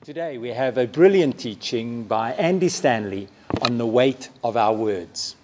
Today we have a brilliant teaching by Andy Stanley on the weight of our words.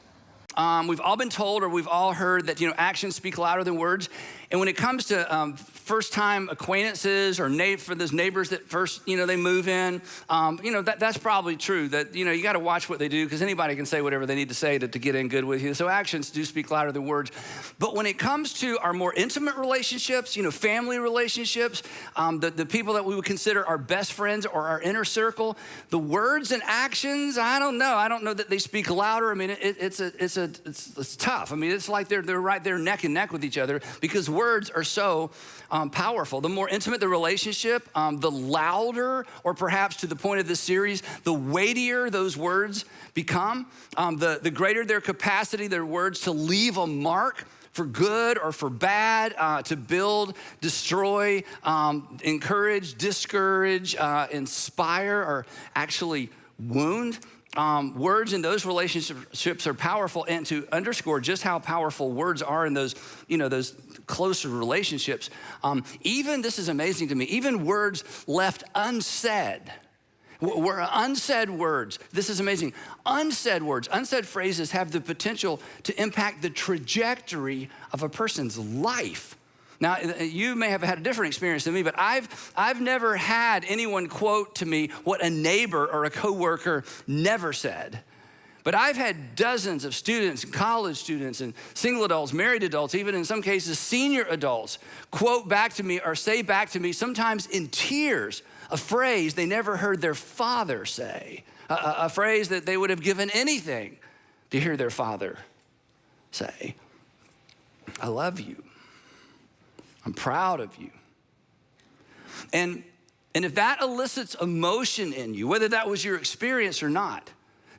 We've all been told, or we've all heard that, actions speak louder than words. And when it comes to first-time acquaintances or for those neighbors that first, they move in, that's probably true. That, you got to watch what they do because anybody can say whatever they need to say to get in good with you. So actions do speak louder than words. But when it comes to our more intimate relationships, family relationships, the people that we would consider our best friends or our inner circle, the words and actions, I don't know. I don't know that they speak louder. I mean, it's tough. I mean, it's like they're right there neck and neck with each other because words are so powerful. The more intimate the relationship, the louder, or perhaps to the point of this series, the weightier those words become, the greater their capacity, their words to leave a mark for good or for bad, to build, destroy, encourage, discourage, inspire, or actually wound. Words in those relationships are powerful, and to underscore just how powerful words are in those, those closer relationships, even, this is amazing to me, even words left unsaid, unsaid words, this is amazing, unsaid words, unsaid phrases have the potential to impact the trajectory of a person's life. Now, you may have had a different experience than me, but I've never had anyone quote to me what a neighbor or a coworker never said. But I've had dozens of students, college students, and single adults, married adults, even in some cases senior adults, quote back to me or say back to me, sometimes in tears, a phrase they never heard their father say, a phrase that they would have given anything to hear their father say. I love you. I'm proud of you. And if that elicits emotion in you, whether that was your experience or not,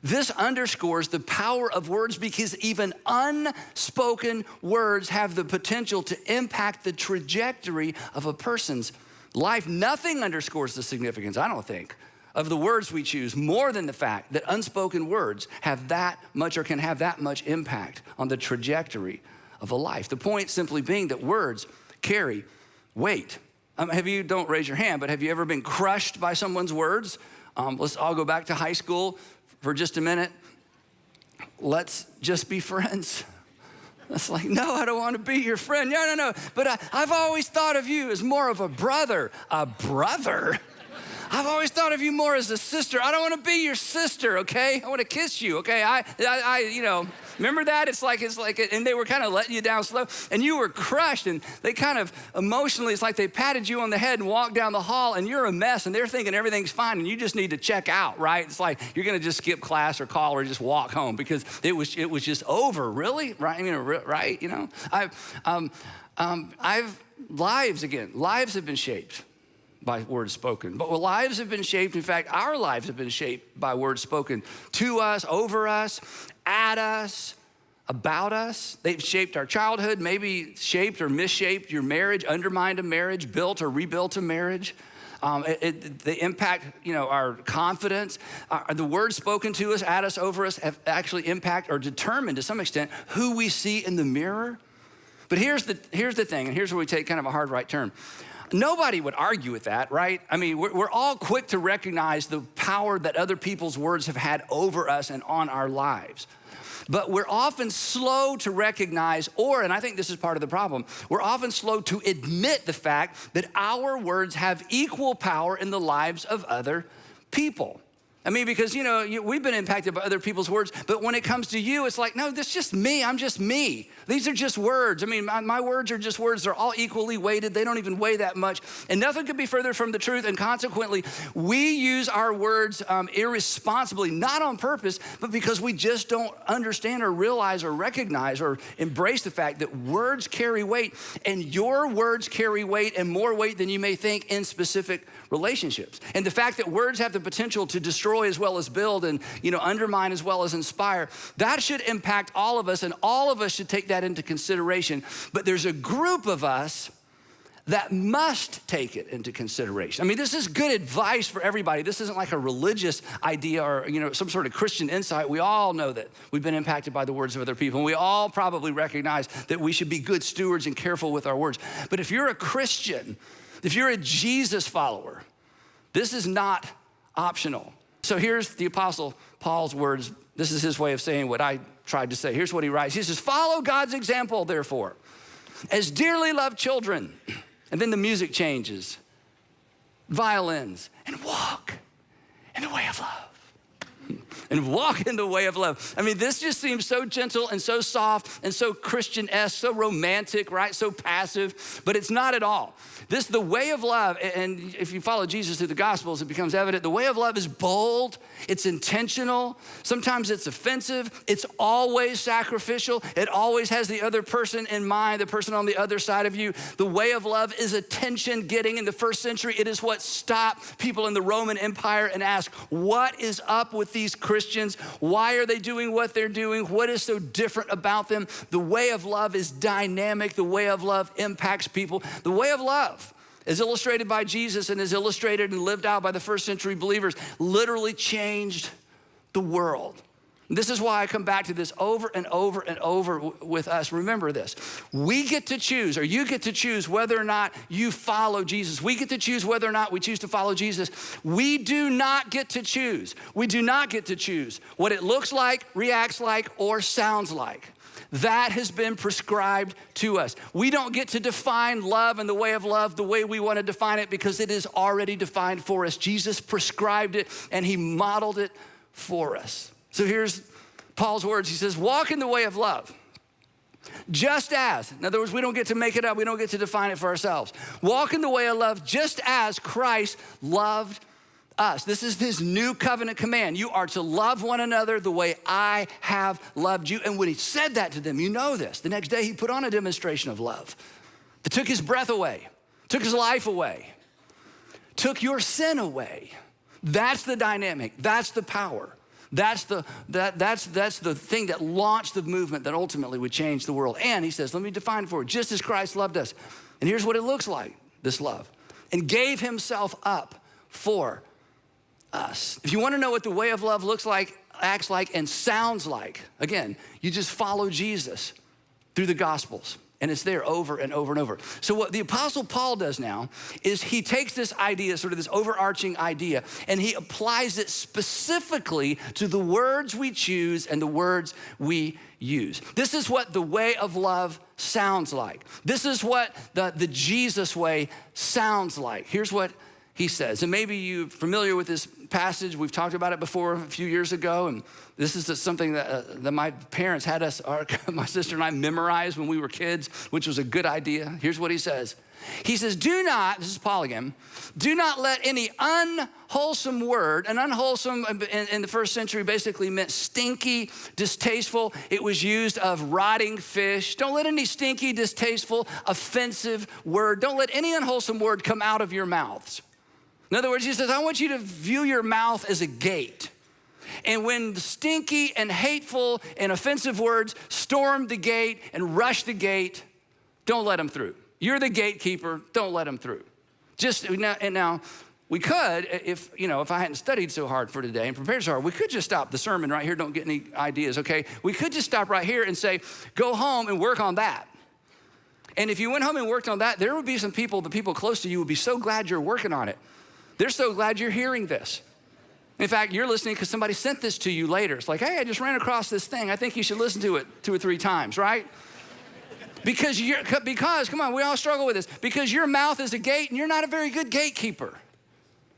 this underscores the power of words because even unspoken words have the potential to impact the trajectory of a person's life. Nothing underscores the significance, I don't think, of the words we choose more than the fact that unspoken words have that much or can have that much impact on the trajectory of a life. The point simply being that words carry weight. Don't raise your hand, but have you ever been crushed by someone's words? Let's all go back to high school for just a minute. Let's just be friends. It's like, no, I don't want to be your friend. No. But I've always thought of you as more of a brother. A brother? I've always thought of you more as a sister. I don't want to be your sister, okay? I want to kiss you, okay? I remember that? It's like, and they were kind of letting you down slow, and you were crushed, and they kind of emotionally, it's like they patted you on the head and walked down the hall, and you're a mess, and they're thinking everything's fine, and you just need to check out, right? It's like you're going to just skip class or call or just walk home because it was just over, really, right? Right? Lives have been shaped by words spoken. But lives have been shaped, in fact, our lives have been shaped by words spoken to us, over us, at us, about us. They've shaped our childhood, maybe shaped or misshaped your marriage, undermined a marriage, built or rebuilt a marriage. They impact, our confidence. The words spoken to us, at us, over us have actually impact or determined to some extent who we see in the mirror. But here's the thing, and here's where we take kind of a hard right turn. Nobody would argue with that, right? I mean, we're all quick to recognize the power that other people's words have had over us and on our lives. But we're often slow to recognize, and I think this is part of the problem, we're often slow to admit the fact that our words have equal power in the lives of other people. I mean, because, we've been impacted by other people's words, but when it comes to you, it's like, no, that's just me. I'm just me. These are just words. I mean, my words are just words. They're all equally weighted. They don't even weigh that much. And nothing could be further from the truth. And consequently, we use our words irresponsibly, not on purpose, but because we just don't understand or realize or recognize or embrace the fact that words carry weight. And your words carry weight and more weight than you may think in specific relationships. And the fact that words have the potential to destroy as well as build and, undermine as well as inspire, that should impact all of us, and all of us should take that into consideration. But there's a group of us that must take it into consideration. I mean, this is good advice for everybody. This isn't like a religious idea or, some sort of Christian insight. We all know that we've been impacted by the words of other people, and we all probably recognize that we should be good stewards and careful with our words. But if you're a Christian, if you're a Jesus follower, This is not optional. So here's the Apostle Paul's words. This is his way of saying what I tried to say. Here's what he writes. He says, follow God's example, therefore, as dearly loved children. And then the music changes, violins, and walk in the way of love. And walk in the way of love. I mean, this just seems so gentle and so soft and so Christian-esque, so romantic, right? So passive, but it's not at all. This, the way of love, and if you follow Jesus through the Gospels, it becomes evident. The way of love is bold, it's intentional, sometimes it's offensive, it's always sacrificial, it always has the other person in mind, the person on the other side of you. The way of love is attention-getting. In the first century, it is what stopped people in the Roman Empire and asked, what is up with these Christians? Why are they doing what they're doing? What is so different about them? The way of love is dynamic. The way of love impacts people. The way of love, as illustrated by Jesus and is illustrated and lived out by the first century believers, literally changed the world. This is why I come back to this over and over and over with us. Remember this. We get to choose, or you get to choose whether or not you follow Jesus. We get to choose whether or not we choose to follow Jesus. We do not get to choose. We do not get to choose what it looks like, reacts like, or sounds like. That has been prescribed to us. We don't get to define love and the way of love the way we want to define it because it is already defined for us. Jesus prescribed it and he modeled it for us. So here's Paul's words. He says, walk in the way of love, just as, in other words, we don't get to make it up. We don't get to define it for ourselves. Walk in the way of love, just as Christ loved us. This is his new covenant command. You are to love one another the way I have loved you. And when he said that to them, you know this, the next day he put on a demonstration of love that took his breath away, took his life away, took your sin away. That's the dynamic. That's the power. That's the thing that launched the movement that ultimately would change the world. And he says, let me define it for you, just as Christ loved us. And here's what it looks like, this love. And gave himself up for us. If you want to know what the way of love looks like, acts like, and sounds like, again, you just follow Jesus through the Gospels. And it's there over and over and over. So what the Apostle Paul does now is he takes this idea, sort of this overarching idea, and he applies it specifically to the words we choose and the words we use. This is what the way of love sounds like. This is what the Jesus way sounds like. Here's what he says, and maybe you're familiar with this passage. We've talked about it before a few years ago, and this is something that my parents had us, my sister and I, memorize when we were kids, which was a good idea. Here's what he says. He says, do not, this is Paul again, do not let any unwholesome word, and unwholesome in the first century basically meant stinky, distasteful. It was used of rotting fish. Don't let any stinky, distasteful, offensive word, don't let any unwholesome word come out of your mouths. In other words, he says, I want you to view your mouth as a gate. And when the stinky and hateful and offensive words storm the gate and rush the gate, don't let them through. You're the gatekeeper, don't let them through. Now, we could, if I hadn't studied so hard for today and prepared so hard, we could just stop the sermon right here. Don't get any ideas, okay? We could just stop right here and say, go home and work on that. And if you went home and worked on that, there would be some people, the people close to you would be so glad you're working on it. They're so glad you're hearing this. In fact, you're listening because somebody sent this to you later. It's like, hey, I just ran across this thing. I think you should listen to it 2 or 3 times, right? Because, come on, we all struggle with this. Because your mouth is a gate and you're not a very good gatekeeper.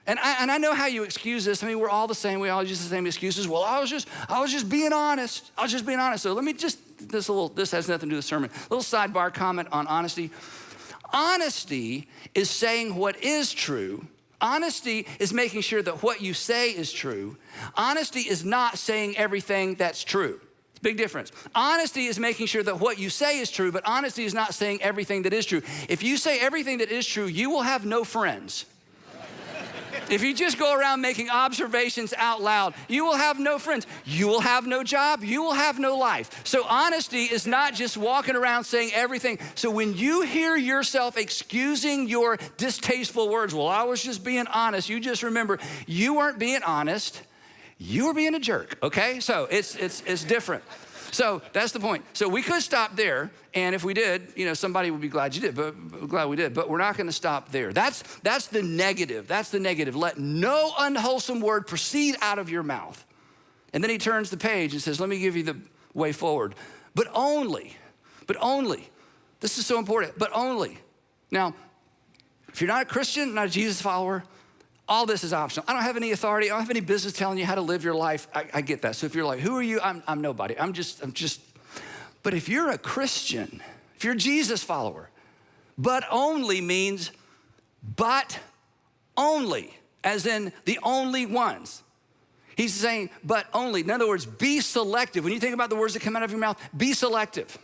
And I know how you excuse this. I mean, we're all the same. We all use the same excuses. Well, I was just being honest. I was just being honest. So let me just, this has nothing to do with the sermon. A little sidebar comment on honesty. Honesty is saying what is true. Honesty is making sure that what you say is true. Honesty is not saying everything that's true. It's a big difference. Honesty is making sure that what you say is true, but honesty is not saying everything that is true. If you say everything that is true, you will have no friends. If you just go around making observations out loud, you will have no friends. You will have no job. You will have no life. So honesty is not just walking around saying everything. So when you hear yourself excusing your distasteful words, well, I was just being honest, you just remember you weren't being honest. You were being a jerk, okay? So it's different. So that's the point. So we could stop there, and if we did, somebody would be glad you did, but glad we did. But we're not going to stop there. That's the negative. That's the negative. Let no unwholesome word proceed out of your mouth. And then he turns the page and says, let me give you the way forward. But only, this is so important, but only. Now, if you're not a Christian, not a Jesus follower, all this is optional. I don't have any authority. I don't have any business telling you how to live your life. I get that. So if you're like, who are you? I'm nobody. I'm just. But if you're a Christian, if you're a Jesus follower, but only means but only, as in the only ones. He's saying, but only. In other words, be selective. When you think about the words that come out of your mouth, be selective.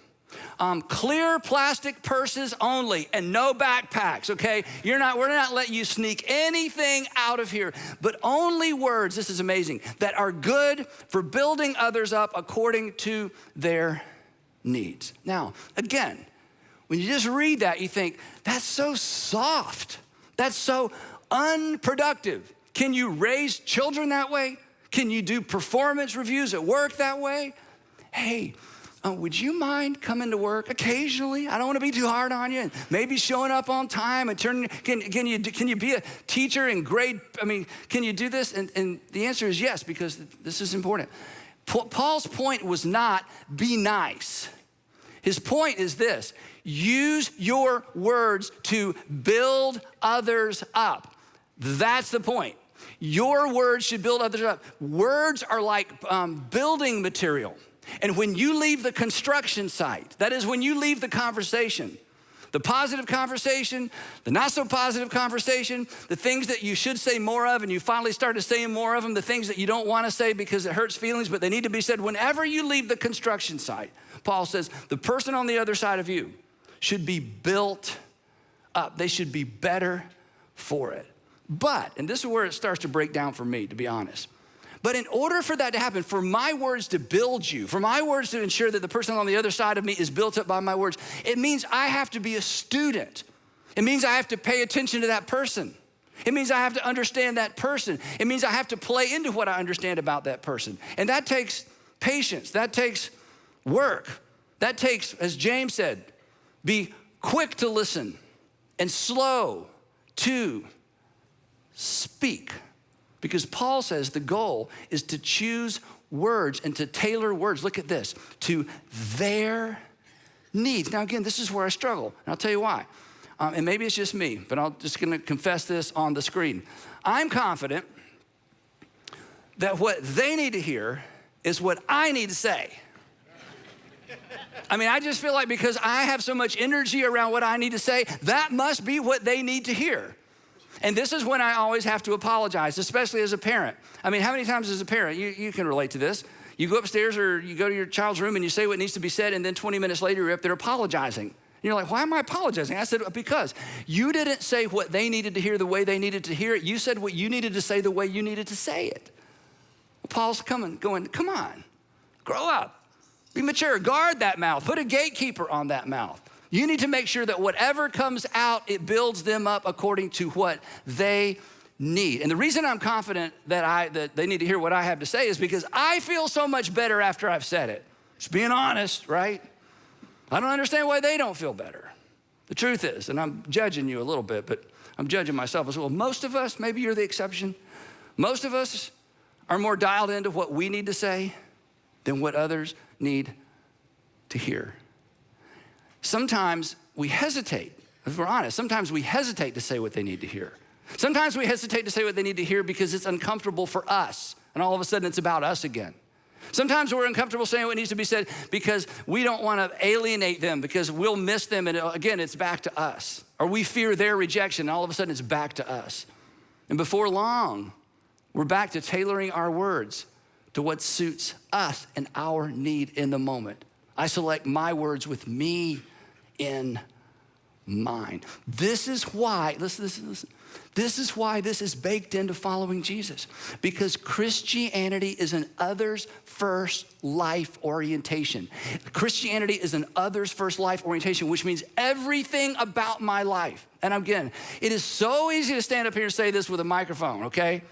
Clear plastic purses only and no backpacks, okay? We're not letting you sneak anything out of here, but only words, this is amazing, that are good for building others up according to their needs. Now, again, when you just read that, you think, that's so soft. That's so unproductive. Can you raise children that way? Can you do performance reviews at work that way? Hey, would you mind coming to work occasionally? I don't want to be too hard on you. And maybe showing up on time and can you be a teacher in grade? Can you do this? And the answer is yes, because this is important. Paul's point was not be nice. His point is this: use your words to build others up. That's the point. Your words should build others up. Words are like building material. And when you leave the construction site, that is when you leave the conversation, the positive conversation, the not so positive conversation, the things that you should say more of and you finally started saying more of them, the things that you don't want to say because it hurts feelings, but they need to be said. Whenever you leave the construction site, Paul says, the person on the other side of you should be built up. They should be better for it. But, and this is where it starts to break down for me, to be honest. But in order for that to happen, for my words to build you, for my words to ensure that the person on the other side of me is built up by my words, it means I have to be a student. It means I have to pay attention to that person. It means I have to understand that person. It means I have to play into what I understand about that person. And that takes patience. That takes work. That takes, as James said, be quick to listen and slow to speak. Because Paul says the goal is to choose words and to tailor words, look at this, to their needs. Now again, this is where I struggle, and I'll tell you why. And maybe it's just me, but I'm just gonna confess this on the screen. I'm confident that what they need to hear is what I need to say. I just feel like because I have so much energy around what I need to say, that must be what they need to hear. And this is when I always have to apologize, especially as a parent. How many times as a parent, you can relate to this. You go upstairs or you go to your child's room and you say what needs to be said, and then 20 minutes later, you're up there apologizing. And you're like, why am I apologizing? I said, because you didn't say what they needed to hear the way they needed to hear it. You said what you needed to say the way you needed to say it. Well, Paul's going, come on, grow up, be mature, guard that mouth, put a gatekeeper on that mouth. You need to make sure that whatever comes out, it builds them up according to what they need. And the reason I'm confident that they need to hear what I have to say is because I feel so much better after I've said it. Just being honest, right? I don't understand why they don't feel better. The truth is, and I'm judging you a little bit, but I'm judging myself as well. Most of us, maybe you're the exception, most of us are more dialed into what we need to say than what others need to hear. Sometimes we hesitate, if we're honest, sometimes we hesitate to say what they need to hear. Sometimes we hesitate to say what they need to hear because it's uncomfortable for us, and all of a sudden it's about us again. Sometimes we're uncomfortable saying what needs to be said because we don't want to alienate them, because we'll miss them, and again, it's back to us. Or we fear their rejection, and all of a sudden it's back to us. And before long, we're back to tailoring our words to what suits us and our need in the moment. I select my words with me in mind. This is why, listen. This is why this is baked into following Jesus. Because Christianity is an others first life orientation. Christianity is an others first life orientation, which means everything about my life, And again, it is so easy to stand up here and say this with a microphone, okay?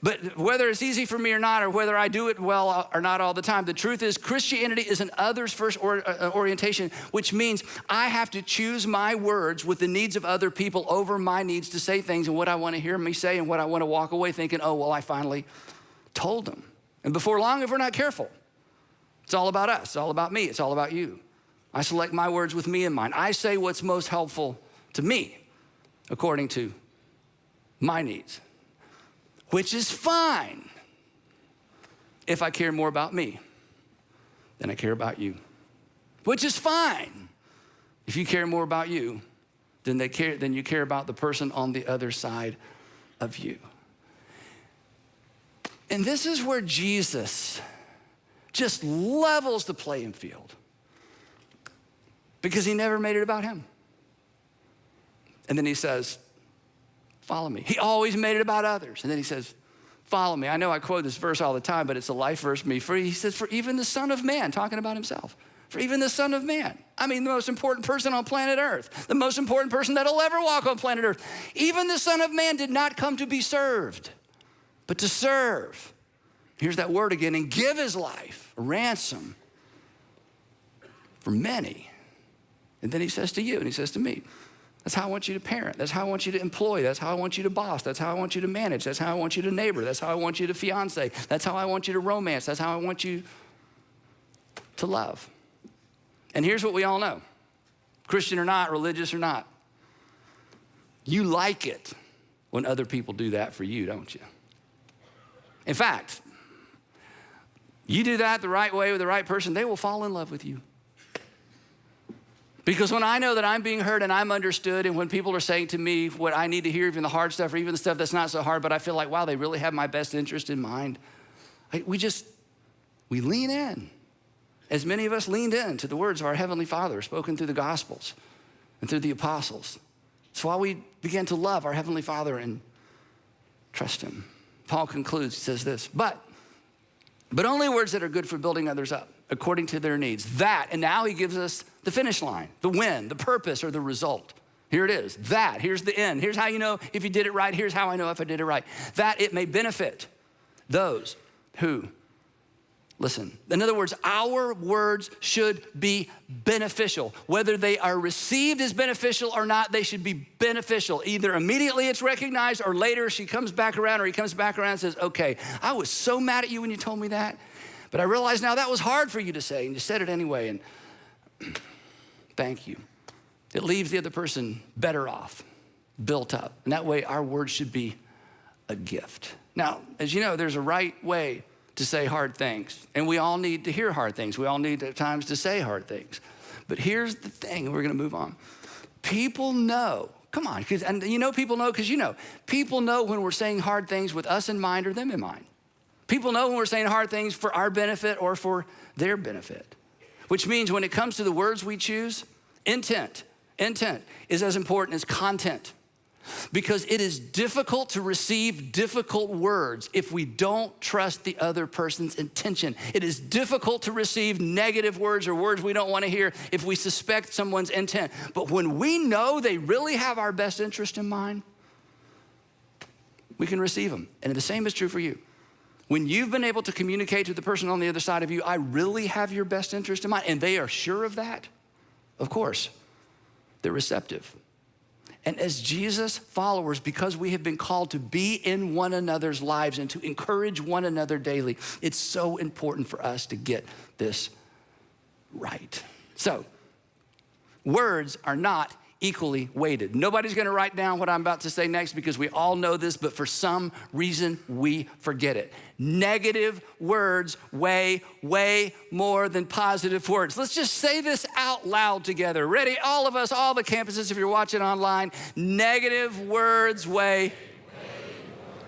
But whether it's easy for me or not, or whether I do it well or not all the time, the truth is Christianity is an others first orientation, which means I have to choose my words with the needs of other people over my needs to say things and what I want to hear me say and what I want to walk away thinking, oh, well, I finally told them. And before long, if we're not careful, it's all about us. It's all about me. It's all about you. I select my words with me in mind. I say what's most helpful to me according to my needs, which is fine if I care more about me than I care about you, which is fine if you care more about you than you care about the person on the other side of you. And this is where Jesus just levels the playing field because he never made it about him. And then he says, follow me. He always made it about others. And then he says, follow me. I know I quote this verse all the time, but it's a life verse for me. He says, for even the Son of Man, talking about himself, for even the Son of Man, I mean, the most important person on planet Earth, the most important person that'll ever walk on planet Earth, even the Son of Man did not come to be served, but to serve. Here's that word again, and give his life, a ransom for many. And then he says to you, and he says to me, that's how I want you to parent. That's how I want you to employ. That's how I want you to boss. That's how I want you to manage. That's how I want you to neighbor. That's how I want you to fiance. That's how I want you to romance. That's how I want you to love. And here's what we all know, Christian or not, religious or not. You like it when other people do that for you, don't you? In fact, you do that the right way with the right person, they will fall in love with you. Because when I know that I'm being heard and I'm understood, and when people are saying to me what I need to hear, even the hard stuff or even the stuff that's not so hard, but I feel like, wow, they really have my best interest in mind, we lean in. As many of us leaned in to the words of our Heavenly Father spoken through the Gospels and through the apostles. That's why we began to love our Heavenly Father and trust him. Paul concludes, he says this, but only words that are good for building others up according to their needs. That, and now he gives us the finish line, the win, the purpose, or the result. Here it is, that, here's the end. Here's how you know if you did it right. Here's how I know if I did it right. That it may benefit those who listen. In other words, our words should be beneficial. Whether they are received as beneficial or not, they should be beneficial. Either immediately it's recognized or later she comes back around or he comes back around and says, okay, I was so mad at you when you told me that, but I realize now that was hard for you to say and you said it anyway and thank you. It leaves the other person better off, built up. And that way our words should be a gift. Now, as you know, there's a right way to say hard things. And we all need to hear hard things. We all need at times to say hard things. But here's the thing, and we're gonna move on. People know, come on, and you know people know because you know. People know when we're saying hard things with us in mind or them in mind. People know when we're saying hard things for our benefit or for their benefit. Which means when it comes to the words we choose, intent is as important as content. Because it is difficult to receive difficult words if we don't trust the other person's intention. It is difficult to receive negative words or words we don't want to hear if we suspect someone's intent. But when we know they really have our best interest in mind, we can receive them. And the same is true for you. When you've been able to communicate to the person on the other side of you, I really have your best interest in mind, and they are sure of that, of course, they're receptive. And as Jesus followers, because we have been called to be in one another's lives and to encourage one another daily, it's so important for us to get this right. So, words are not equally weighted. Nobody's gonna write down what I'm about to say next because we all know this, but for some reason we forget it. Negative words weigh way more than positive words. Let's just say this out loud together. Ready? All of us, all the campuses, if you're watching online, negative words weigh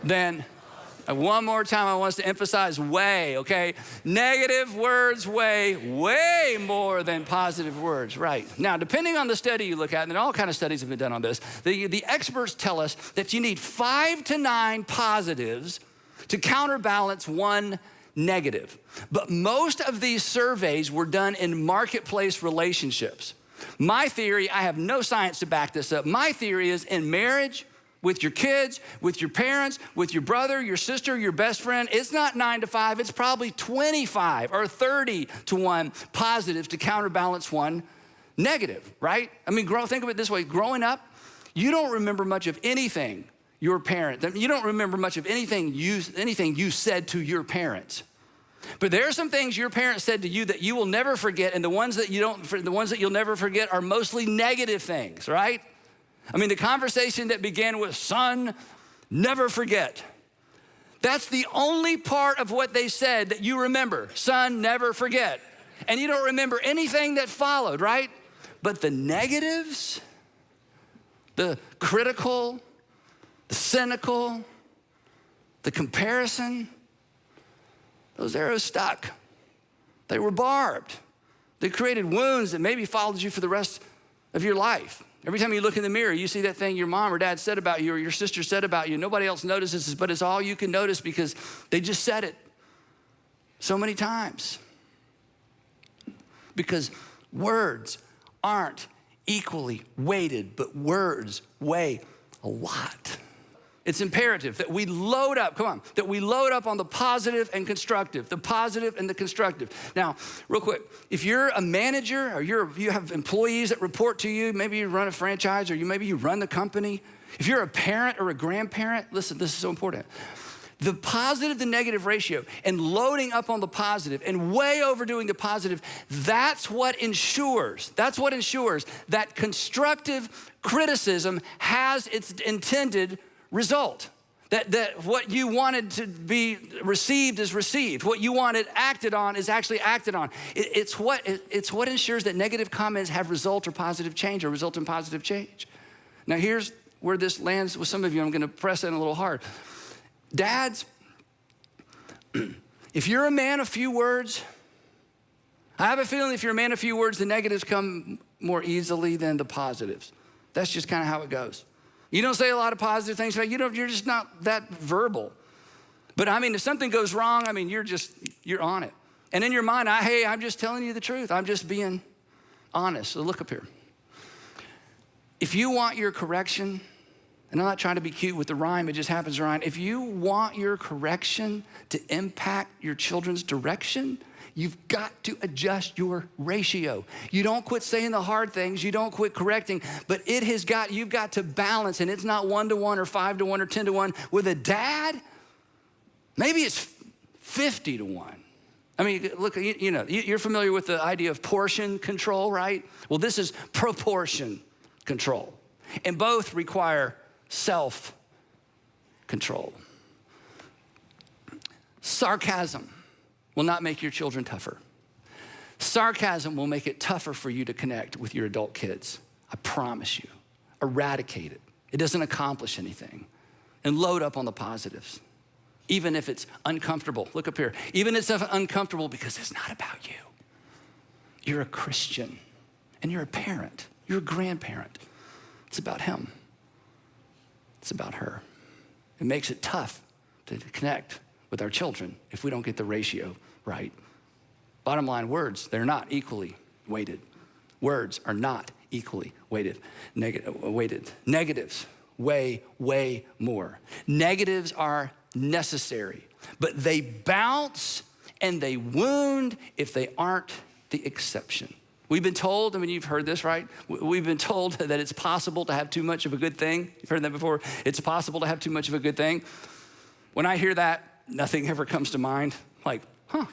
than. One more time, I want us to emphasize weigh, okay? Negative words weigh way more than positive words, right? Now, depending on the study you look at, and all kind of studies have been done on this, the experts tell us that you need 5 to 9 positives to counterbalance 1 negative. But most of these surveys were done in marketplace relationships. My theory, I have no science to back this up. My theory is in marriage, with your kids, with your parents, with your brother, your sister, your best friend, it's not 9 to 5, it's probably 25 or 30 to 1 positive to counterbalance 1 negative, right? I mean, think of it this way. Growing up, you don't remember much of anything your parent, you don't remember much of anything you said to your parents. But there are some things your parents said to you that you will never forget, and the ones that you'll never forget are mostly negative things, right? I mean, the conversation that began with, son, never forget. That's the only part of what they said that you remember. Son, never forget. And you don't remember anything that followed, right? But the negatives, the critical, the cynical, the comparison, those arrows stuck. They were barbed. They created wounds that maybe followed you for the rest of your life. Every time you look in the mirror, you see that thing your mom or dad said about you or your sister said about you. Nobody else notices this, but it's all you can notice because they just said it so many times. Because words aren't equally weighted, but words weigh a lot. It's imperative that we load up, that we load up on the positive and constructive, the positive and the constructive. Now, real quick, if you're a manager or you have employees that report to you, maybe you run a franchise or maybe you run the company. If you're a parent or a grandparent, listen, this is so important. The positive to negative ratio and loading up on the positive and way overdoing the positive, that's what ensures that constructive criticism has its intended result. That what you wanted to be received is received. What you wanted acted on is actually acted on. It's what ensures that negative comments have result or positive change or result in positive change. Now here's where this lands with some of you. I'm gonna press in a little hard. Dads, if you're a man of few words, I have a feeling if you're a man of few words, the negatives come more easily than the positives. That's just kind of how it goes. You don't say a lot of positive things, you're just not that verbal. But I mean, if something goes wrong, I mean, you're on it. And in your mind, I'm just telling you the truth. I'm just being honest. So look up here. If you want your correction, and I'm not trying to be cute with the rhyme, it just happens to rhyme. If you want your correction to impact your children's direction, you've got to adjust your ratio. You don't quit saying the hard things, you don't quit correcting, but you've got to balance, and it's not 1 to 1 or 5 to 1 or 10 to 1. With a dad, maybe it's 50 to 1. I mean, look, you're familiar with the idea of portion control, right? Well, this is proportion control. And both require self-control. Sarcasm will not make your children tougher. Sarcasm will make it tougher for you to connect with your adult kids. I promise you. Eradicate it. It doesn't accomplish anything. And load up on the positives. Even if it's uncomfortable. Look up here. Even if it's uncomfortable because it's not about you. You're a Christian and you're a parent. You're a grandparent. It's about him. It's about her. It makes it tough to connect with our children if we don't get the ratio right. Bottom line, words, they're not equally weighted. Words are not equally weighted. Negatives weigh way more. Negatives are necessary, but they bounce and they wound if they aren't the exception. We've been told, you've heard this, right? We've been told that it's possible to have too much of a good thing. You've heard that before. It's possible to have too much of a good thing. When I hear that, nothing ever comes to mind. Like,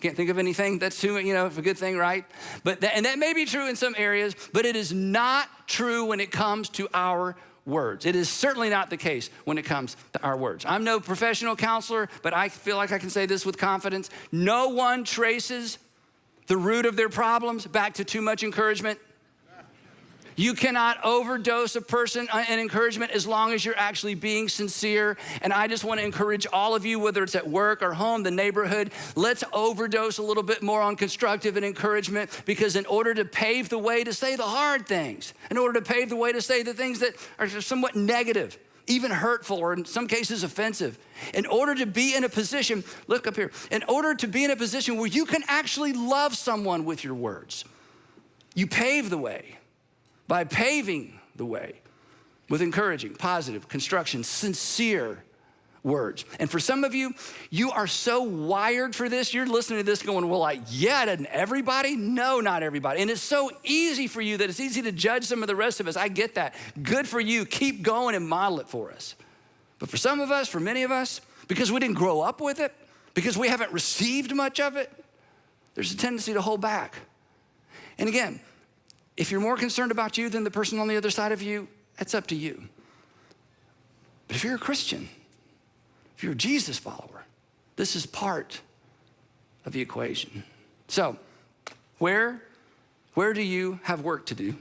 can't think of anything that's too, of a good thing, right? And that may be true in some areas, but it is not true when it comes to our words. It is certainly not the case when it comes to our words. I'm no professional counselor, but I feel like I can say this with confidence. No one traces the root of their problems back to too much encouragement. You cannot overdose a person in encouragement as long as you're actually being sincere. And I just want to encourage all of you, whether it's at work or home, the neighborhood, let's overdose a little bit more on constructive and encouragement, because in order to pave the way to say the hard things, in order to pave the way to say the things that are somewhat negative, even hurtful, or in some cases offensive, in order to be in a position, look up here, in order to be in a position where you can actually love someone with your words, you pave the way by paving the way with encouraging, positive, construction, sincere words. And for some of you, you are so wired for this. You're listening to this going, well, like, yeah, doesn't everybody? No, not everybody. And it's so easy for you that it's easy to judge some of the rest of us. I get that. Good for you. Keep going and model it for us. But for some of us, for many of us, because we didn't grow up with it, because we haven't received much of it, there's a tendency to hold back. And again, if you're more concerned about you than the person on the other side of you, that's up to you. But if you're a Christian, if you're a Jesus follower, this is part of the equation. So, where do you have work to do?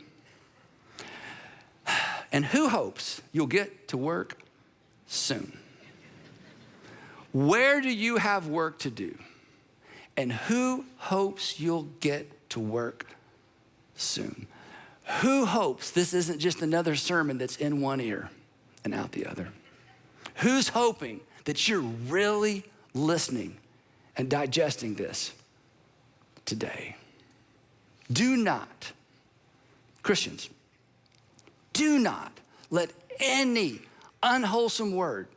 And who hopes you'll get to work soon? Where do you have work to do? And who hopes you'll get to work soon? Who hopes this isn't just another sermon that's in one ear and out the other? Who's hoping that you're really listening and digesting this today? Do not, Christians, do not let any unwholesome word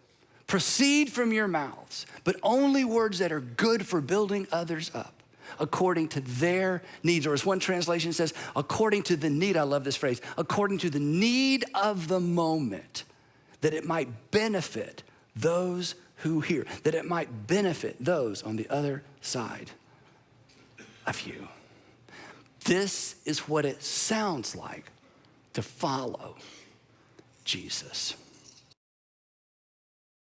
proceed from your mouths, but only words that are good for building others up according to their needs. Or as one translation says, according to the need, I love this phrase, according to the need of the moment, that it might benefit those who hear, that it might benefit those on the other side of you. This is what it sounds like to follow Jesus.